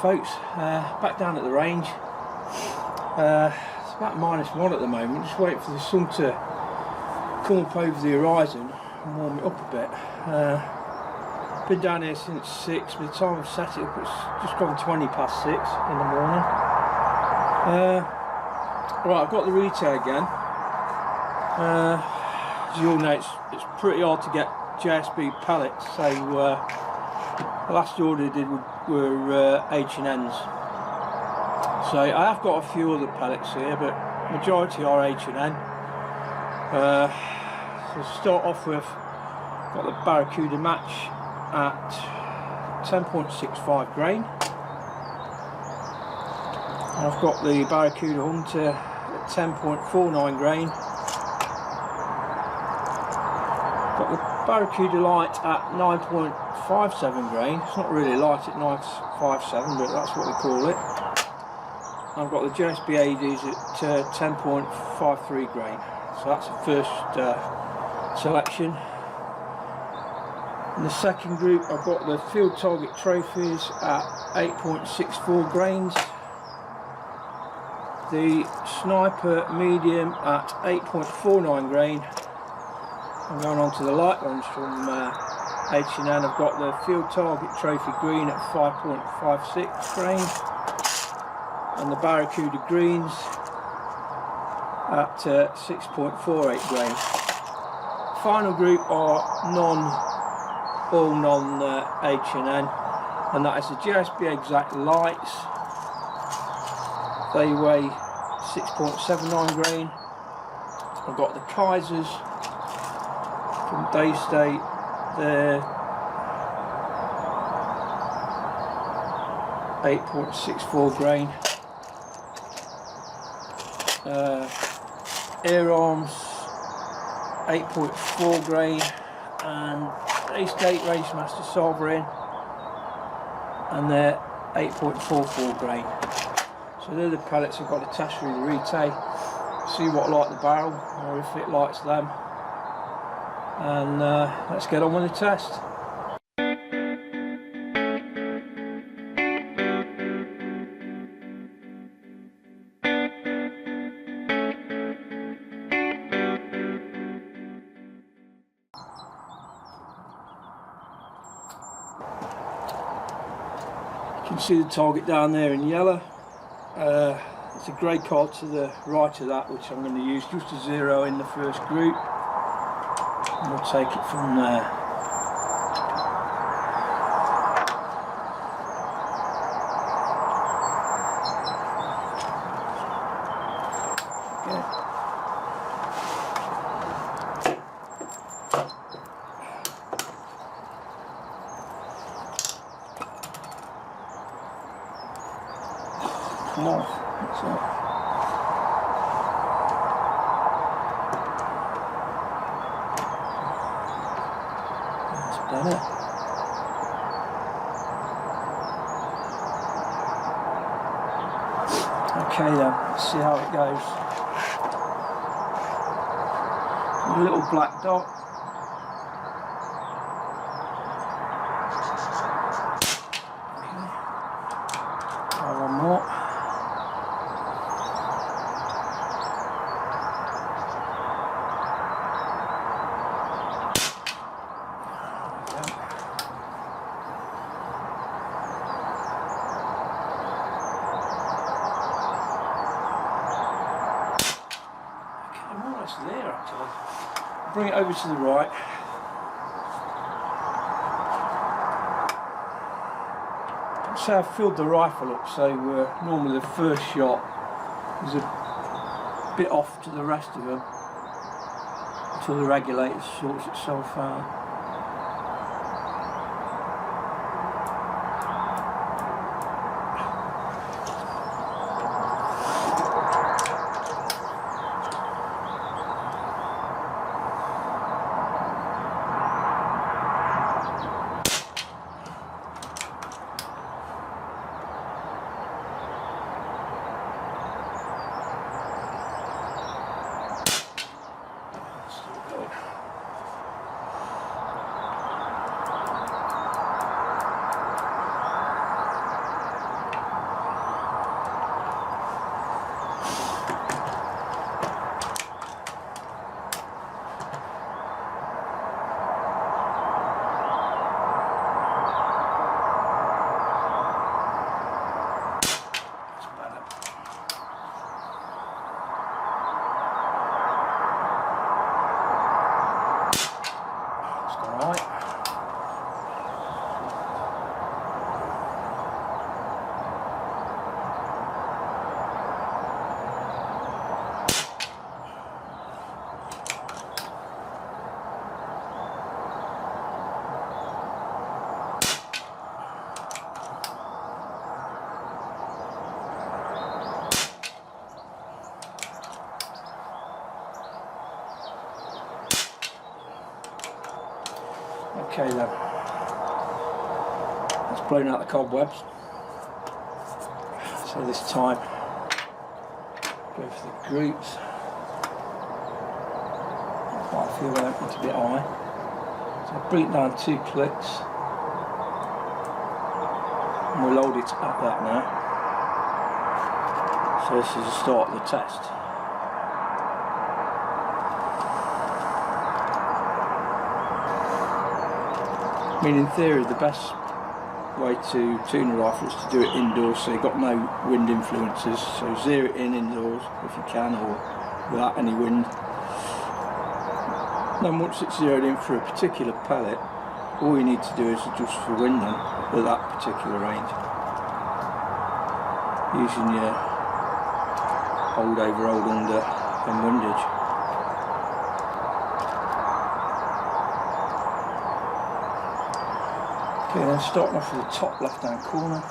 folks, back down at the range. It's about -1 at the moment, just waiting for the sun to come up over the horizon and warm it up a bit. Been down here since 6, by the time I've set it up it's just gone 20 past 6 in the morning. Right, I've got the Retay again. As you all know, it's pretty hard to get JSB pellets, so the last order I did were H&Ns. So I have got a few other pellets here, but majority are H&N. So to start off with, got the Barracuda match at 10.65 grain. And I've got the Barracuda Hunter at 10.49 grain. Got the Barracuda Light at 9.57 grain. It's not really light at 9.57, but that's what they call it. I've got the JSB Heavy at 10.53 grain. So that's the first selection. In the second group I've got the Field Target Trophies at 8.64 grains. The Sniper Medium at 8.49 grain. I'm going on to the light ones from H&N. I've got the Field Target Trophy Green at 5.56 grain. And the Barracuda Greens at 6.48 grain. Final group are all non H&N, and that is the JSB Exact Lights. They weigh 6.79 grain. I've got the Kaisers from Day State. They're 8.64 grain. Air Arms 8.4 grain, and Day State Racemaster Sovran, and they're 8.44 grain. So they're the pellets I've got to test through the Retay, see what like the barrel or if it likes them, and let's get on with the test. You can see the target down there in yellow. It's a grey card to the right of that, which I'm going to use just to zero in the first group, and we'll take it from there. Come off, that's it. That's better. Okay then, let's see how it goes. A little black dot. Okay. Try one more. There actually. Bring it over to the right. So I've filled the rifle up, so normally the first shot is a bit off to the rest of them until the regulator sorts itself out. Okay then, that's blown out the cobwebs. So this time, go for the groups. Quite feel like it's a bit high. So I'll bring it down 2 clicks. And we'll load it at that now. So this is the start of the test. I mean, in theory, the best way to tune a rifle is to do it indoors, so you've got no wind influences. So zero it in indoors if you can, or without any wind. Then once it's zeroed in for a particular pellet, all you need to do is adjust for winding at that particular range, using your hold over, hold under and windage. Okay, then starting off with the top left hand corner.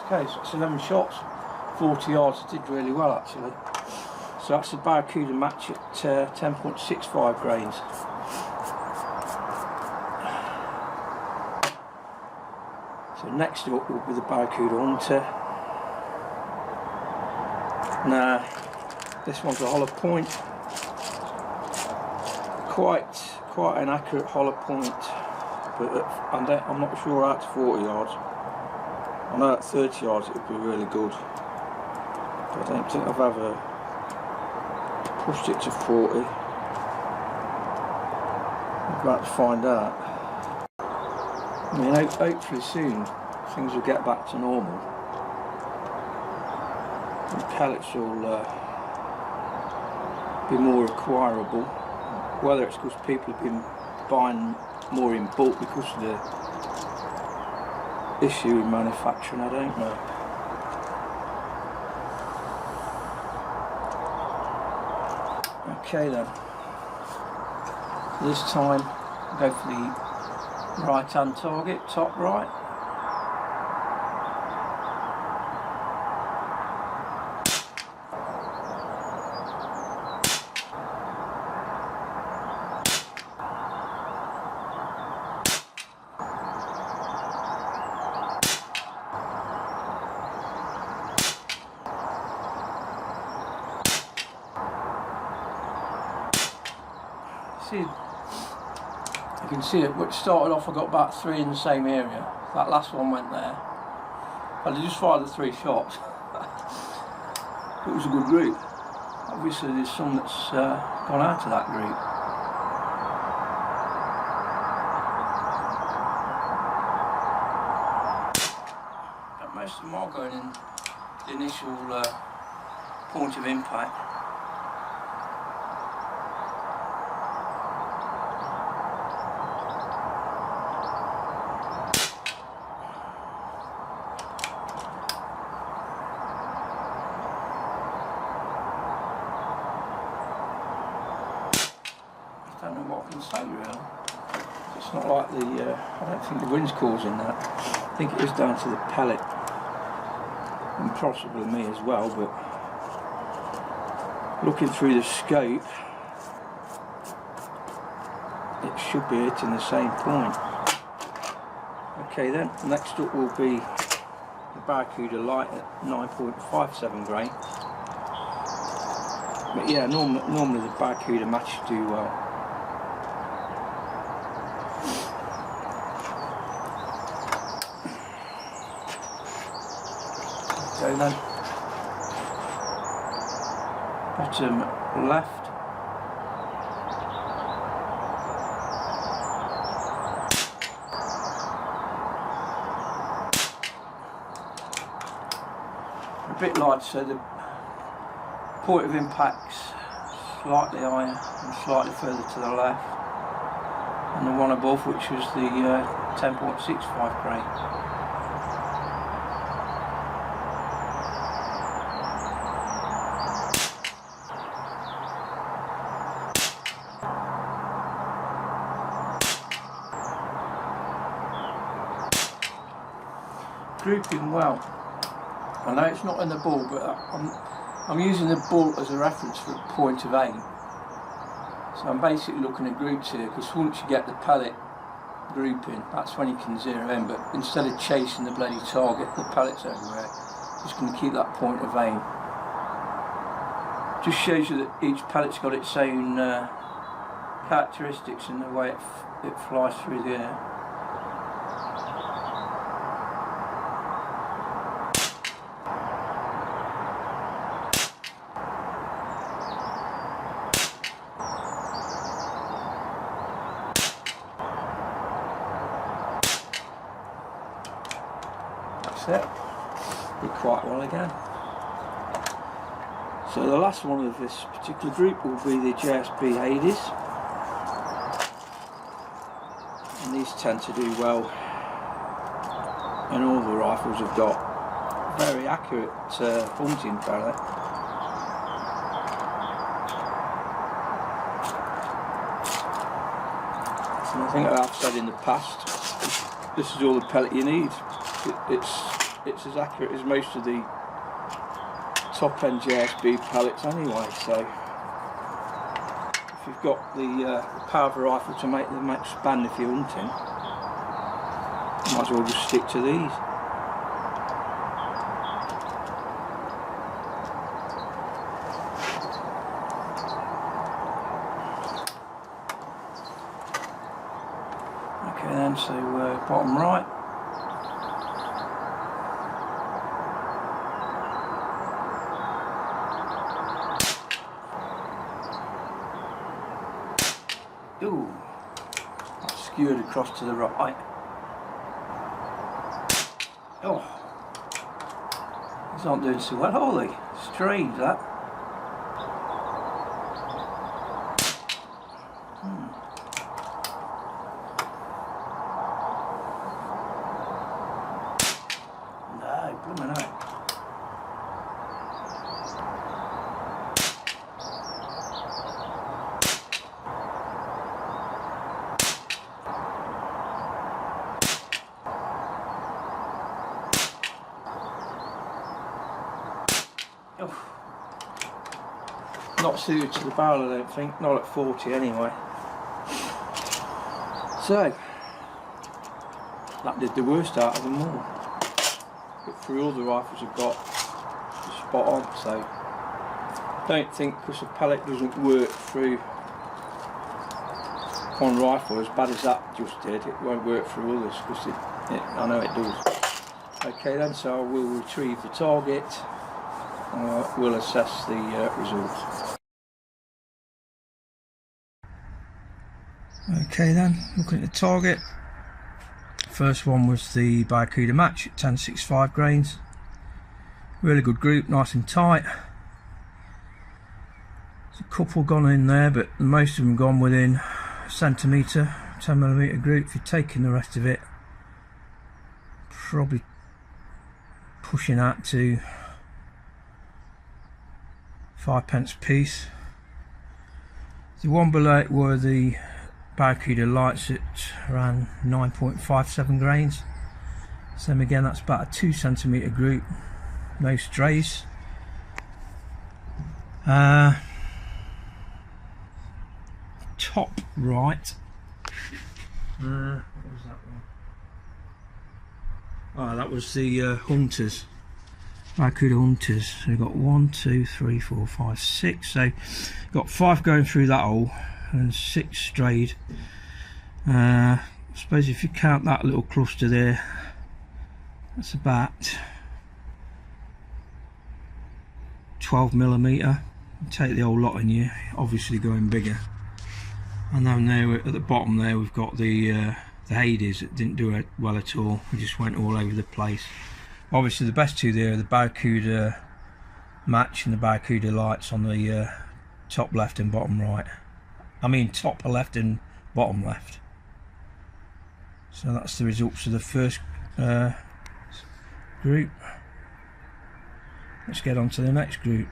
Okay, so it's 11 shots, 40 yards. It did really well actually. So that's the Barracuda match at 10.65 grains. So next up will be the Barracuda Hunter. Now, this one's a hollow point. Quite an accurate hollow point, but I'm not sure out to 40 yards. I know at 30 yards it would be really good, but I don't think I've ever pushed it to 40. I'm about to find out. I mean, hopefully soon things will get back to normal. And pellets will be more acquirable. Whether it's because people have been buying more in bulk because of the issue in manufacturing, I don't know. Okay then, this time I'll go for the right hand target, top right. See, you can see it, which started off I got about 3 in the same area. That last one went there. I just fired the 3 shots. It was a good group. Obviously there's some that's gone out of that group. But most of them are going in the initial point of impact. I don't know what I can say really. It's not like the, I don't think the wind's causing that. I think it is down to the pellet, and possibly me as well, but looking through the scope, it should be hitting the same point. Okay then, next up will be the Barracuda Light at 9.57 grain. But yeah, normally the Barracuda match do well. Okay then, bottom left. bit lighter, so the point of impact's slightly higher and slightly further to the left, and the one above, which was the 10.65 grain. Grouping well. I know it's not in the ball, but I'm using the ball as a reference for a point of aim. So I'm basically looking at groups here, because once you get the pellet grouping, that's when you can zero in. But instead of chasing the bloody target, the pellets everywhere, just going to keep that point of aim. Just shows you that each pellet's got its own characteristics in the way it flies through the air. It did quite well again. So the last one of this particular group will be the JSB Heavy, and these tend to do well, and all the rifles have got very accurate hunting pellet. And I think I've said in the past, this is all the pellet you need. It's as accurate as most of the top end JSB pellets anyway, so if you've got the power of a rifle to make them expand if you're hunting, you might as well just stick to these. Okay then, so bottom right. Ooh, that's skewered across to the right. Oh, these aren't doing so well, are they? Strange that. No, blooming out. Not suited to the barrel, I don't think, not at 40 anyway. So that did the worst out of them all, but for all the rifles I've got, it's spot on. So don't think because a pellet doesn't work through one rifle as bad as that just did, it won't work through others, because I know it does. Okay then, so I will retrieve the target and we'll assess the results. Okay then, looking at the target, first one was the Barracuda match at 10.65 grains. Really good group, nice and tight. There's a couple gone in there, but most of them gone within a centimetre, 10mm group. If you're taking the rest of it, probably pushing out to 5p a piece. The one below it were the Barracuda lights at around 9.57 grains. Same again, that's about a 2cm group, no strays. Top right, what was that one? Oh, that was the Hunters, Barracuda Hunters. So we've got 1, 2, 3, 4, 5, 6. So got 5 going through that hole and 6 strayed. I suppose if you count that little cluster there, that's about 12mm. Take the whole lot in here, obviously going bigger. And then there at the bottom there we've got the Hades that didn't do well at all. We just went all over the place. Obviously the best two there are the Barracuda matching the Barracuda lights on the top left and bottom right. I mean top left and bottom left. So that's the results of the first group. Let's get on to the next group.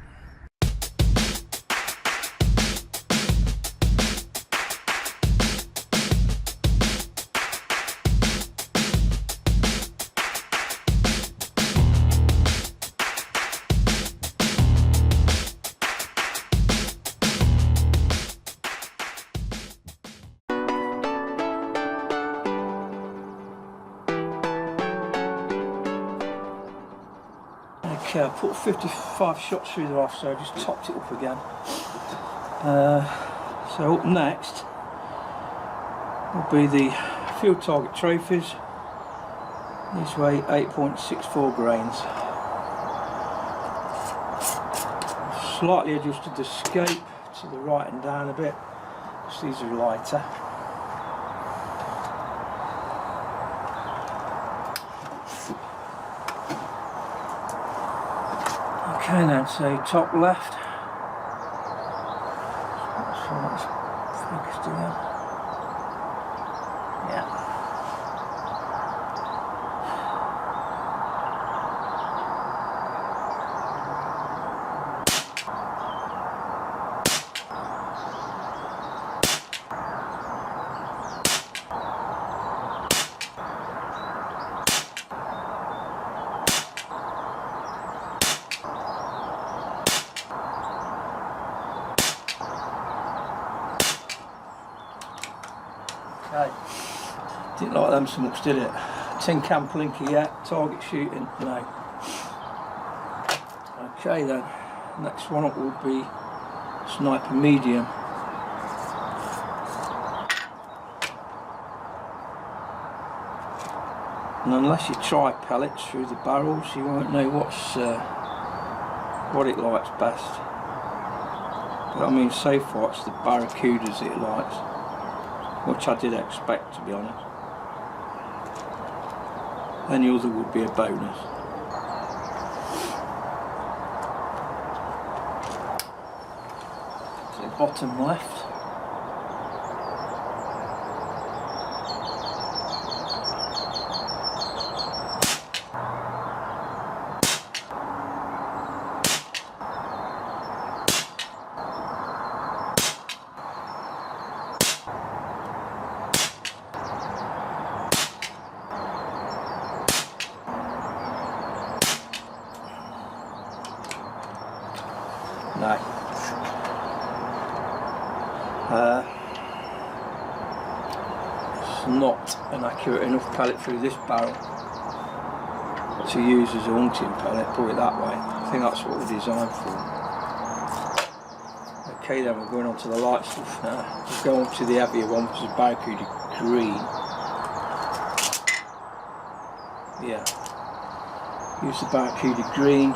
Okay, I put 55 shots through the rifle, so I just topped it up again. So up next will be the field target trophies. These weigh 8.64 grains. Slightly adjusted the scope to the right and down a bit, because these are lighter. Okay then, so top left. So that's focused again. Yeah. Okay. Didn't like them so much, did it? Tin can plinky yet, target shooting, no. Okay then, next one up would be sniper medium. And unless you try pellets through the barrels, you won't know what it likes best. But I mean, so far it's the Barracudas it likes, which I did expect, to be honest. Any other would be a bonus. So bottom left. No. It's not an accurate enough pellet through this barrel to use as a hunting pellet, put it that way. I think that's what we're designed for. Okay then, we're going on to the light stuff now. We'll go on to the heavier one, which is Barracuda green. Yeah. Use the Barracuda green.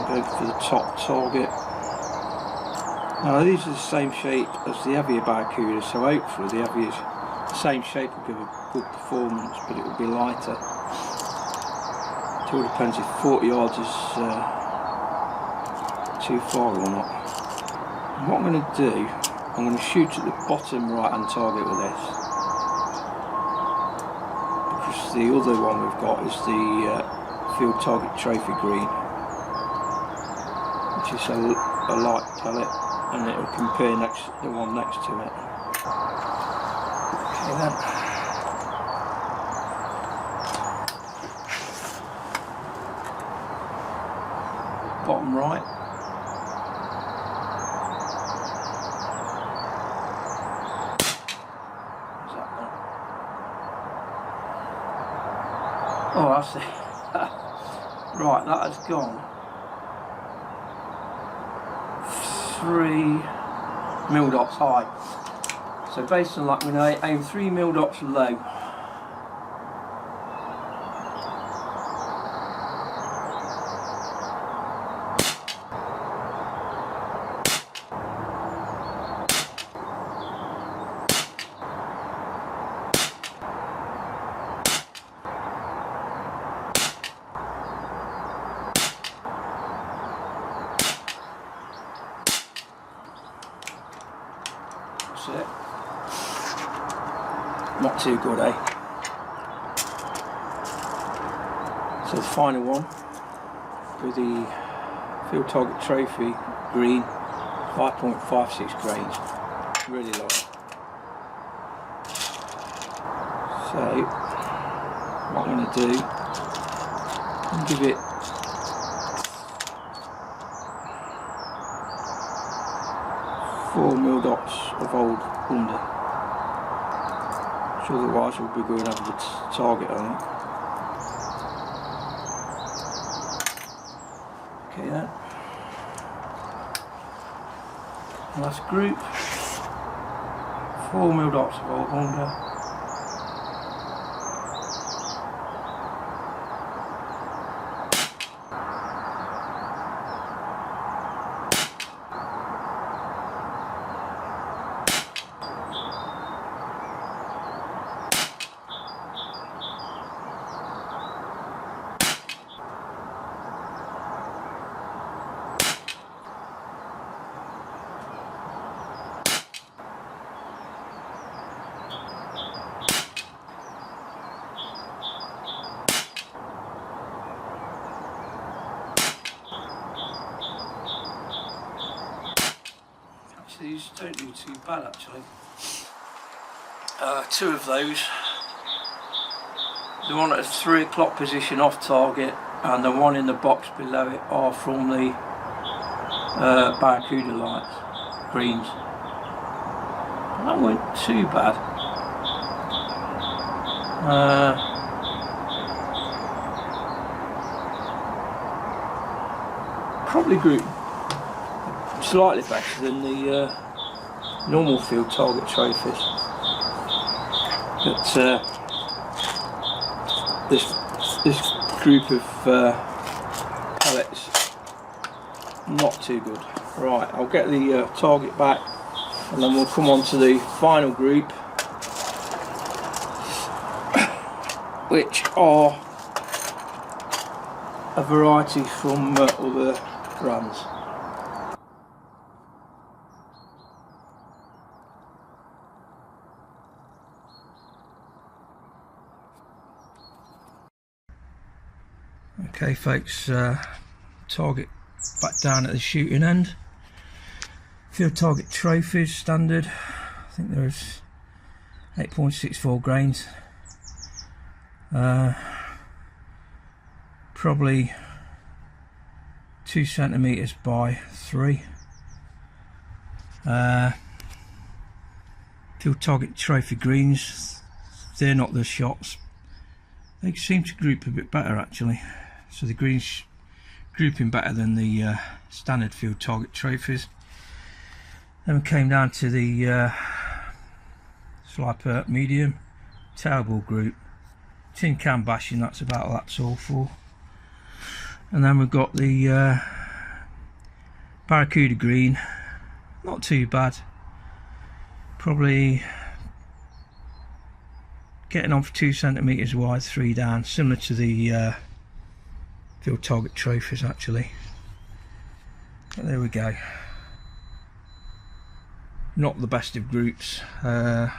Go for the top target. Now these are the same shape as the heavier Barracuda, so hopefully the heavier, the same shape will give a good performance, but it will be lighter. It all depends if 40 yards is too far or not. And what I'm going to do, I'm going to shoot at the bottom right hand target with this, because the other one we've got is the field target trophy green, which is a light pellet, and it will compare the one next to it. Okay then. Bottom right. What's that one? Oh, I see. Right, that has gone 3 mil dots high. So based on that, we're going to aim 3 mil dots low. That's it. Not too good, eh? So the final one with the Field Target Trophy green, 5.56 grains. Really low. So what I'm going to do, I'm give it 4 mil dots of old under. So otherwise we'll be going over the target, I think. Okay then. Last group. 4 mil dots of old under. These don't do too bad actually. 2 of those, the one at the 3 o'clock position off target and the one in the box below it are from the Barracuda lights, greens. That weren't too bad. Probably group slightly better than the normal Field Target Trophies, but this group of pellets not too good. Right, I'll get the target back and then we'll come on to the final group, which are a variety from other brands. Okay folks, target back down at the shooting end. Field Target Trophies standard, I think there's 8.64 grains. Probably 2 centimeters by 3. Field Target Trophy greens, they're not the shots. They seem to group a bit better actually. So the greens grouping better than the standard Field Target Trophies. Then we came down to the Sliper medium tailball group. Tin can bashing, that's about what that's all for. And then we've got the Barracuda green, not too bad. Probably getting on for 2 centimeters wide, 3 down, similar to the Field Target Trophies actually. But there we go. Not the best of groups. I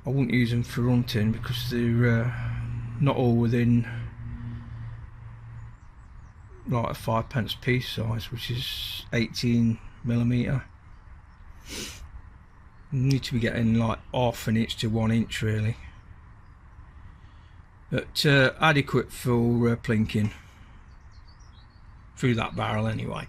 wouldn't use them for hunting because they're not all within like a 5p piece size, which is 18mm. You need to be getting like half an inch to 1 inch really, but adequate for plinking through that barrel anyway.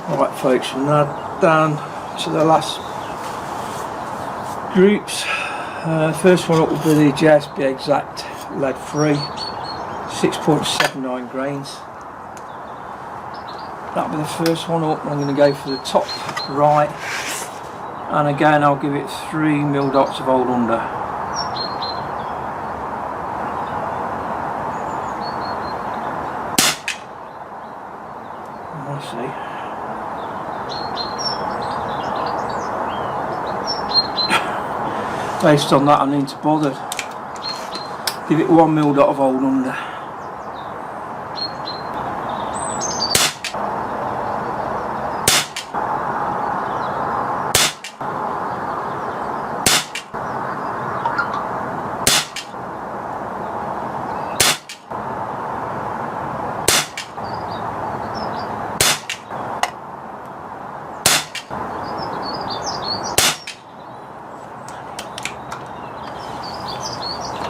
Right folks, we're now down to the last groups. First one up will be the JSB Exact lead free, 6.79 grains. that'll be the first one up. I'm going to go for the top right, and again I'll give it 3 mil dots of old under. I see. Based on that, I need to bother. Give it 1 mil dot of old under.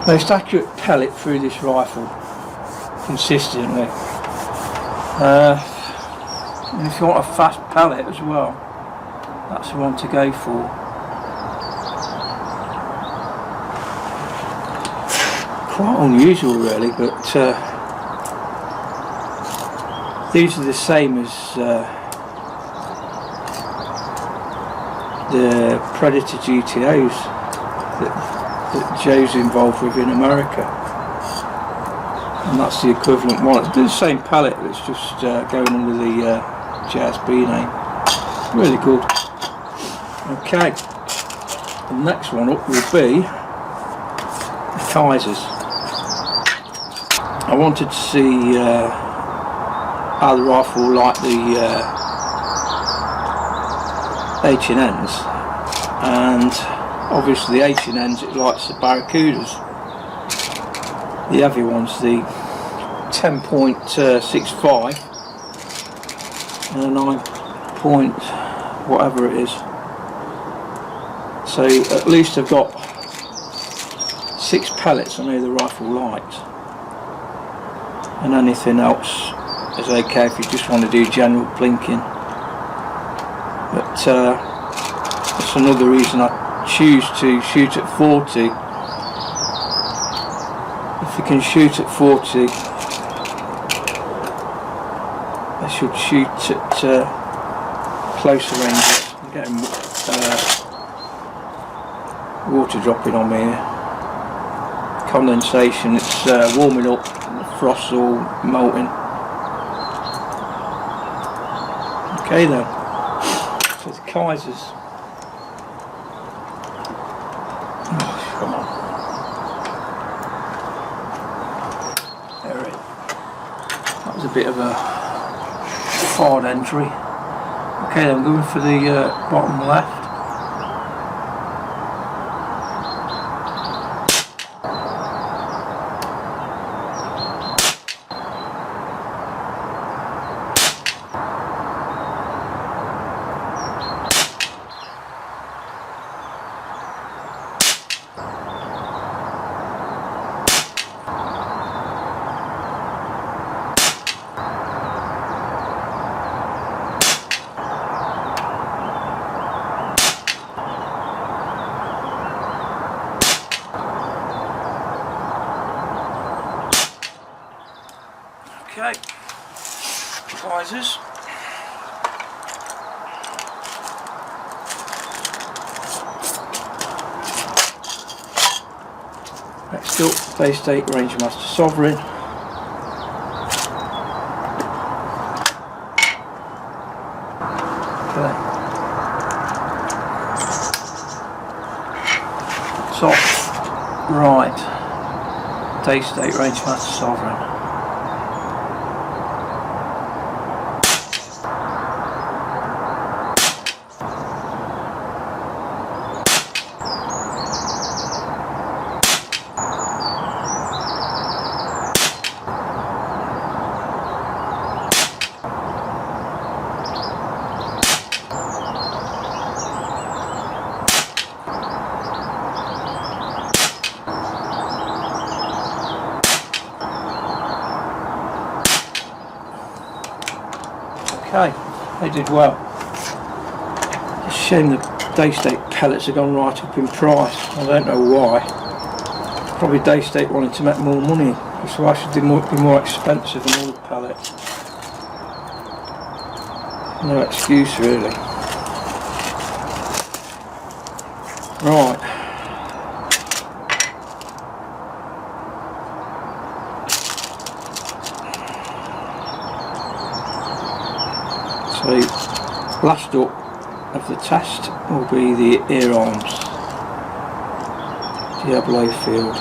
Most accurate pellet through this rifle consistently. And if you want a fast pellet as well, that's the one to go for. Quite unusual really, but these are the same as the Predator GTOs that Joe's involved with in America, and that's the equivalent one. It's the same pellet, it's just going under the JSB name. Really good. Okay, the next one up will be the Kaisers. I wanted to see how the rifle liked the H&Ns, and obviously the H&Ns, it likes the Barracudas, the heavy ones, the 10.65 and a 9 point whatever it is. So at least I've got 6 pellets I know the rifle likes, and anything else is okay if you just want to do general plinking. But that's another reason I choose to shoot at 40. If you can shoot at 40, I should shoot at closer ranges. I'm getting water dropping on me here. Condensation, it's warming up, the frost's all melting. Okay then, so the Kaisers. Come on. There it is. That was a bit of a hard entry. Okay, then I'm going for the bottom left. Okay, Kaisers. Next up, Base State Rangemaster Sovran. Okay. Top right, Base State Rangemaster Sovran. Okay, they did well. It's a shame the Daystate pellets have gone right up in price. I don't know why. Probably Daystate wanted to make more money, so why should they be more expensive than all the pellets? No excuse really. Right. So last up of the test will be the ear arms, Diablo field,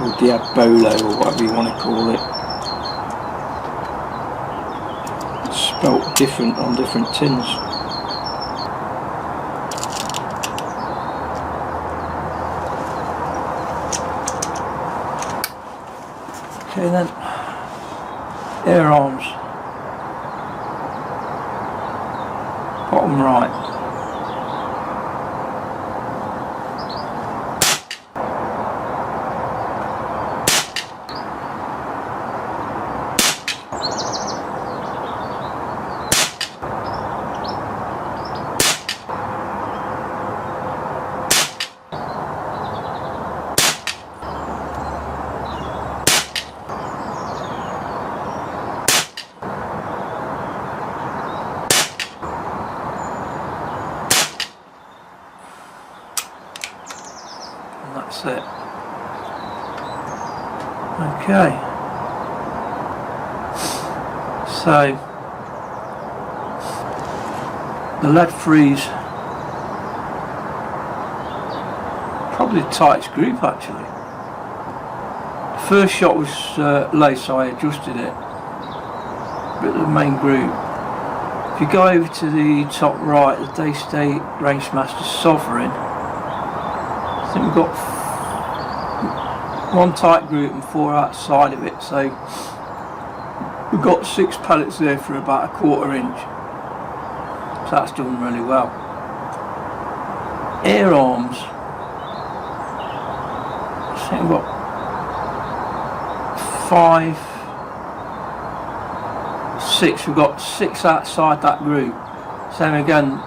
or Diabolo, or whatever you want to call it. It's spelt different on different tins. Okay then, ear arms, bottom right. That's it. Okay. So the lead freeze, probably the tightest group actually. The first shot was low, so I adjusted it. But the main group, if you go over to the top right, the Day State Rangemaster Sovran, I think we've got one tight group and 4 outside of it, so we've got 6 pellets there for about a 1/4 inch, so that's done really well. Ear arms, I think we've got 5, 6, we've got 6 outside that group. Same again,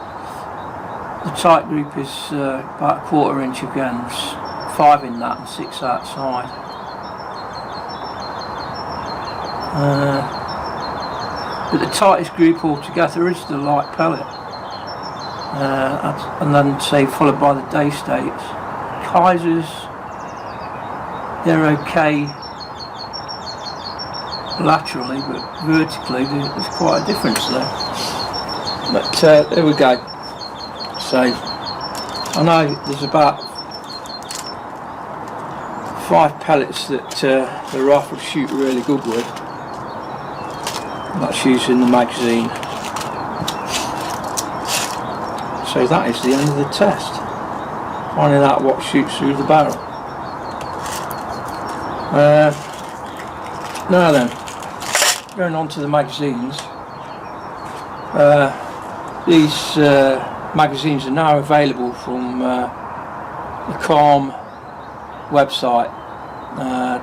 the tight group is about a 1/4 inch again, 5 in that and 6 outside. But the tightest group altogether is the light pellet, and then say followed by the Day States. Kaisers, they're okay laterally, but vertically there's quite a difference there. But there we go. So I know there's about 5 pellets that the rifle shoot really good with. That's using the magazine. So that is the end of the test. Finding out what shoots through the barrel. Now then, going on to the magazines. These magazines are now available from the Calm website,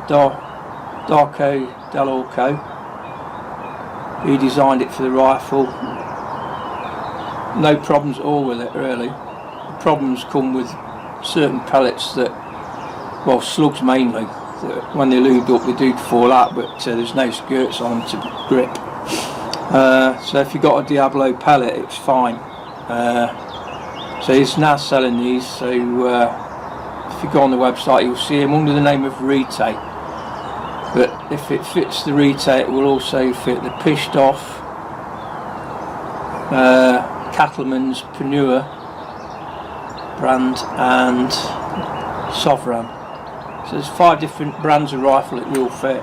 Darko Dell'Orco. He designed it for the rifle. No problems at all with it really. The problems come with certain pellets that, well, slugs mainly, that when they're lubed up they do fall out, but there's no skirts on them to grip. So if you've got a Diablo pellet, it's fine. So he's now selling these, so if you go on the website you'll see him under the name of Retay. But if it fits the Retay, it will also fit the Pishtov, Cattleman's Pneuwa brand and Sovran. So there's 5 different brands of rifle it will fit.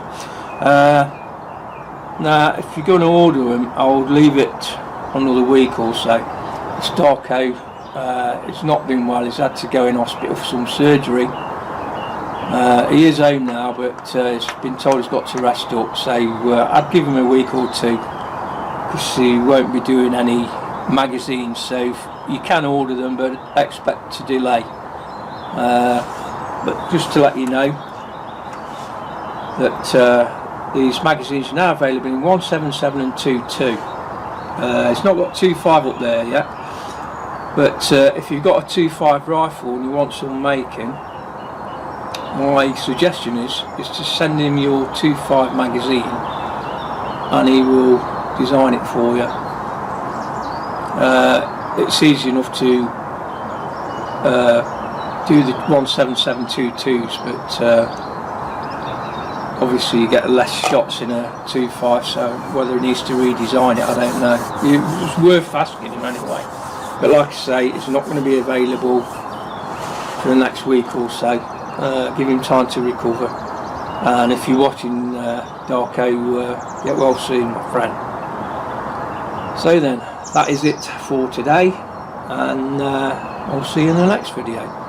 Now if you're going to order them, I'll leave it another week or so. It's Darko, it's not been well, he's had to go in hospital for some surgery. He is home now, but he's been told he's got to rest up, so I'd give him a week or 2, because he won't be doing any magazines, so you can order them but expect to delay. But just to let you know that these magazines are now available in 177 and 22. It's not got 25 up there yet, but if you've got a 25 rifle and you want some making, my suggestion is to send him your 25 magazine and he will design it for you. It's easy enough to do the 17722s, but obviously you get less shots in a 2.5, so whether he needs to redesign it, I don't know. It's worth asking him anyway. But like I say, it's not going to be available for the next week or so. Give him time to recover. And if you're watching Darko, get well soon, my friend. So then, that is it for today, and I'll see you in the next video.